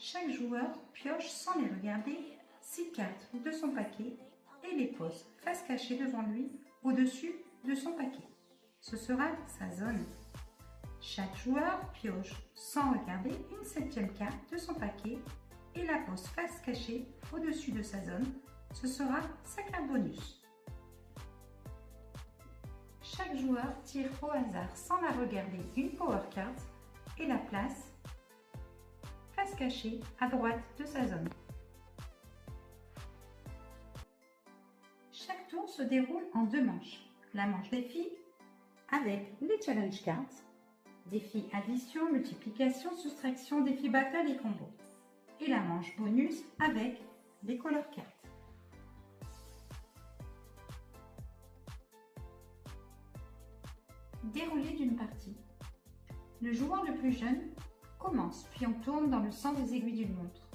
Chaque joueur pioche sans les regarder 6 cartes de son paquet et les pose face cachée devant lui au-dessus de son paquet. Ce sera sa zone. Chaque joueur pioche sans regarder une 7e carte de son paquet et la pose face cachée au-dessus de sa zone. Ce sera sa carte bonus. Chaque joueur tire au hasard sans la regarder une power card et la place face cachée à droite de sa zone. Chaque tour se déroule en 2 manches. La manche défi avec les challenge cards, défi addition, multiplication, soustraction, défi battle et combo. Et la manche bonus avec les color cards. Déroulé d'une partie. Le joueur le plus jeune commence, puis on tourne dans le sens des aiguilles d'une montre.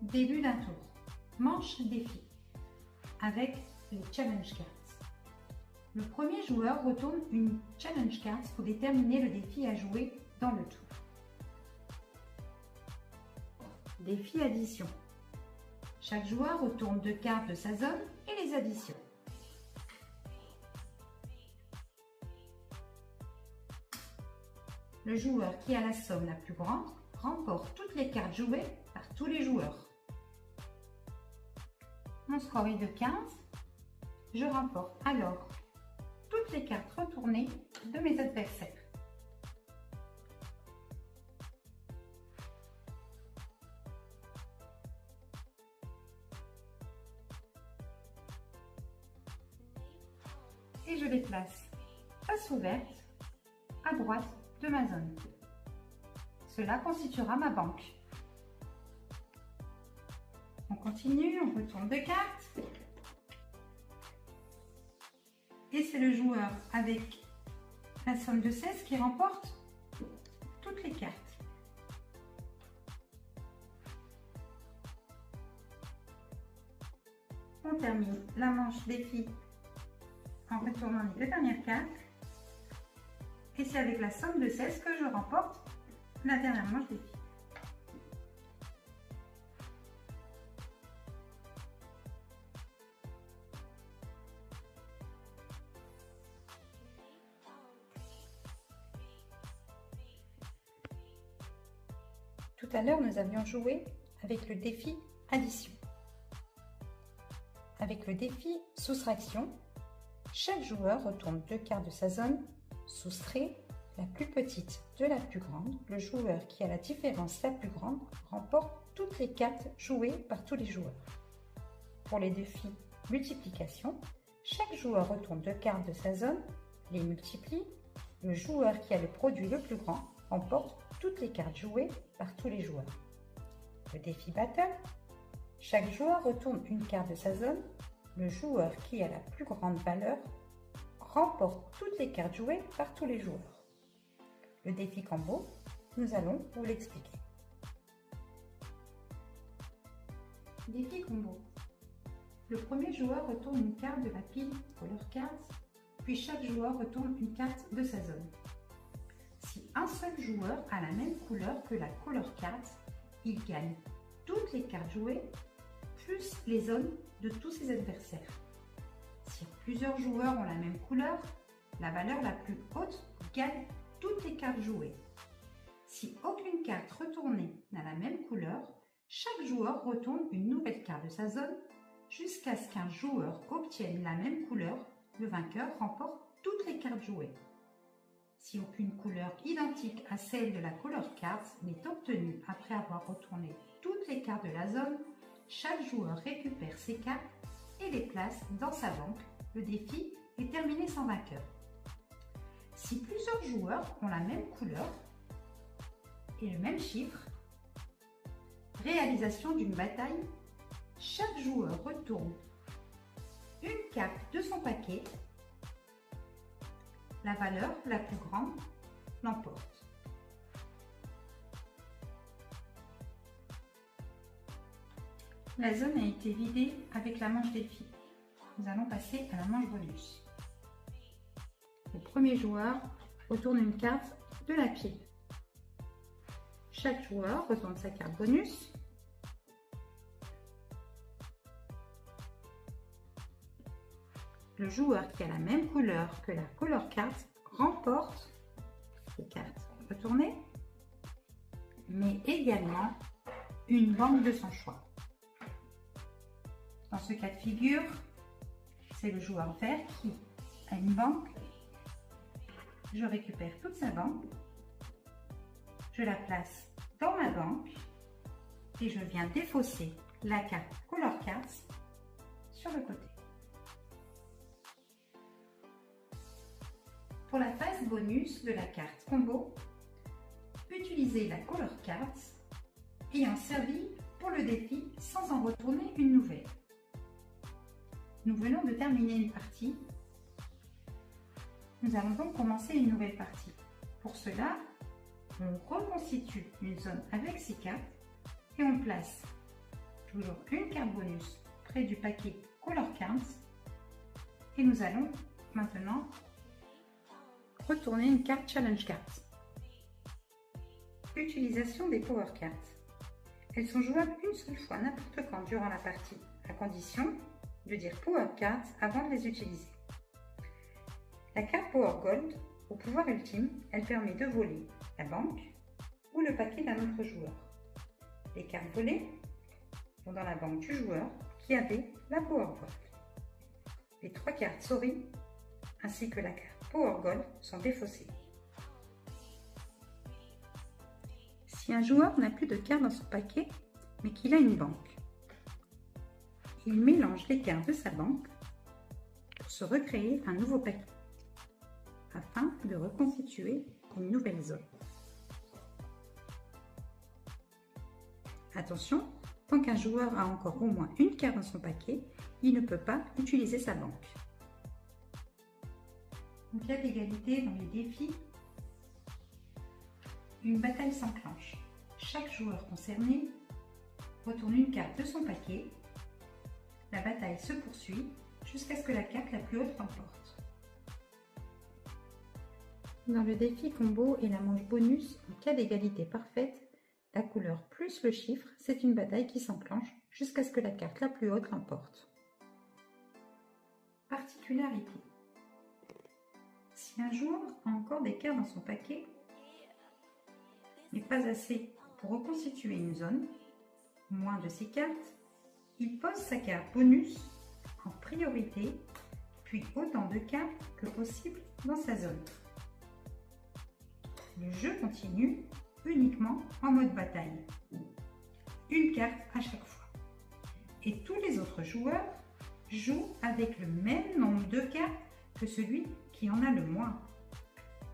Début d'un tour. Manche défi avec les challenge cards. Le premier joueur retourne une challenge card pour déterminer le défi à jouer dans le tour. Défi addition. Chaque joueur retourne 2 cartes de sa zone et les additionne. Le joueur qui a la somme la plus grande remporte toutes les cartes jouées par tous les joueurs. Mon score est de 15. Je remporte alors toutes les cartes retournées de mes adversaires. Et je les place face ouverte à droite de ma zone. Cela constituera ma banque. On continue, on retourne 2 cartes. Et c'est le joueur avec la somme de 16 qui remporte toutes les cartes. On termine la manche défi en retournant les 2 dernières cartes. Et c'est avec la somme de 16 que je remporte la dernière manche défi. Tout à l'heure, nous avions joué avec le défi addition. Avec le défi soustraction, chaque joueur retourne 2 cartes de sa zone, soustrait la plus petite de la plus grande. Le joueur qui a la différence la plus grande remporte toutes les cartes jouées par tous les joueurs. Pour les défis multiplication, chaque joueur retourne 2 cartes de sa zone, les multiplie. Le joueur qui a le produit le plus grand remporte toutes les cartes jouées par tous les joueurs. Le défi battle, chaque joueur retourne une carte de sa zone. Le joueur qui a la plus grande valeur remporte toutes les cartes jouées par tous les joueurs. Le défi combo, nous allons vous l'expliquer. Défi combo. Le premier joueur retourne une carte de la pile color cards, puis chaque joueur retourne une carte de sa zone. Si un seul joueur a la même couleur que la color cards, il gagne toutes les cartes jouées, plus les zones de tous ses adversaires. Si plusieurs joueurs ont la même couleur, la valeur la plus haute gagne toutes les cartes jouées. Si aucune carte retournée n'a la même couleur, chaque joueur retourne une nouvelle carte de sa zone jusqu'à ce qu'un joueur obtienne la même couleur. Le vainqueur remporte toutes les cartes jouées. Si aucune couleur identique à celle de la color cards n'est obtenue après avoir retourné toutes les cartes de la zone, chaque joueur récupère ses cartes et les place dans sa banque. Le défi est terminé sans vainqueur. Si plusieurs joueurs ont la même couleur et le même chiffre, réalisation d'une bataille, chaque joueur retourne une carte de son paquet. La valeur la plus grande l'emporte. La zone a été vidée avec la manche défi. Nous allons passer à la manche bonus. Le premier joueur retourne une carte de la pile. chaque joueur retourne sa carte bonus. Le joueur qui a la même couleur que la couleur carte remporte les cartes retournées, mais également une banque de son choix. Dans ce cas de figure, c'est le joueur vert qui a une banque. Je récupère toute sa banque, je la place dans ma banque et je viens défausser la carte Color Cards sur le côté. Pour la phase bonus de la carte combo, utilisez la Color Cards ayant servi pour le défi sans en retourner une nouvelle. Nous venons de terminer une partie. Nous allons donc commencer une nouvelle partie. Pour cela, on reconstitue une zone avec 6 cartes et on place toujours une carte bonus près du paquet Color Cards. Et nous allons maintenant retourner une carte Challenge Cards. Utilisation des Power Cards. Elles sont jouables une seule fois n'importe quand durant la partie, à condition de dire Power Cards avant de les utiliser. La carte Power Gold, au pouvoir ultime, elle permet de voler la banque ou le paquet d'un autre joueur. Les cartes volées vont dans la banque du joueur qui avait la Power Gold. Les 3 cartes Sorry ainsi que la carte Power Gold sont défaussées. Si un joueur n'a plus de cartes dans son paquet, mais qu'il a une banque, il mélange les cartes de sa banque pour se recréer un nouveau paquet, afin de reconstituer une nouvelle zone. Attention, tant qu'un joueur a encore au moins une carte dans son paquet, il ne peut pas utiliser sa banque. En cas d'égalité dans les défis, une bataille s'enclenche. Chaque joueur concerné retourne une carte de son paquet. La bataille se poursuit jusqu'à ce que la carte la plus haute l'emporte. Dans le défi combo et la manche bonus, en cas d'égalité parfaite, la couleur plus le chiffre, c'est une bataille qui s'enclenche jusqu'à ce que la carte la plus haute l'emporte. Particularité. Si un joueur a encore des cartes dans son paquet, mais pas assez pour reconstituer une zone, moins de 6 cartes, il pose sa carte bonus en priorité, puis autant de cartes que possible dans sa zone. Le jeu continue uniquement en mode bataille. Une carte à chaque fois. Et tous les autres joueurs jouent avec le même nombre de cartes que celui qui en a le moins.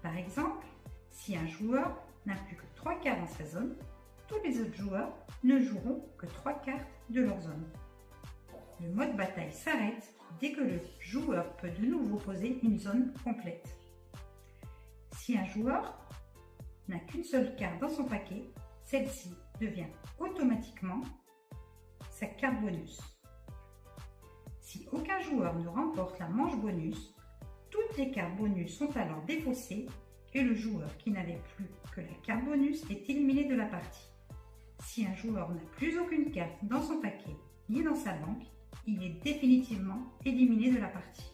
Par exemple, si un joueur n'a plus que 3 cartes dans sa zone, tous les autres joueurs ne joueront que 3 cartes de leur zone. Le mode bataille s'arrête dès que le joueur peut de nouveau poser une zone complète. Si un joueur n'a qu'une seule carte dans son paquet, celle-ci devient automatiquement sa carte bonus. Si aucun joueur ne remporte la manche bonus, toutes les cartes bonus sont alors défaussées et le joueur qui n'avait plus que la carte bonus est éliminé de la partie. Si un joueur n'a plus aucune carte dans son paquet ni dans sa banque, il est définitivement éliminé de la partie.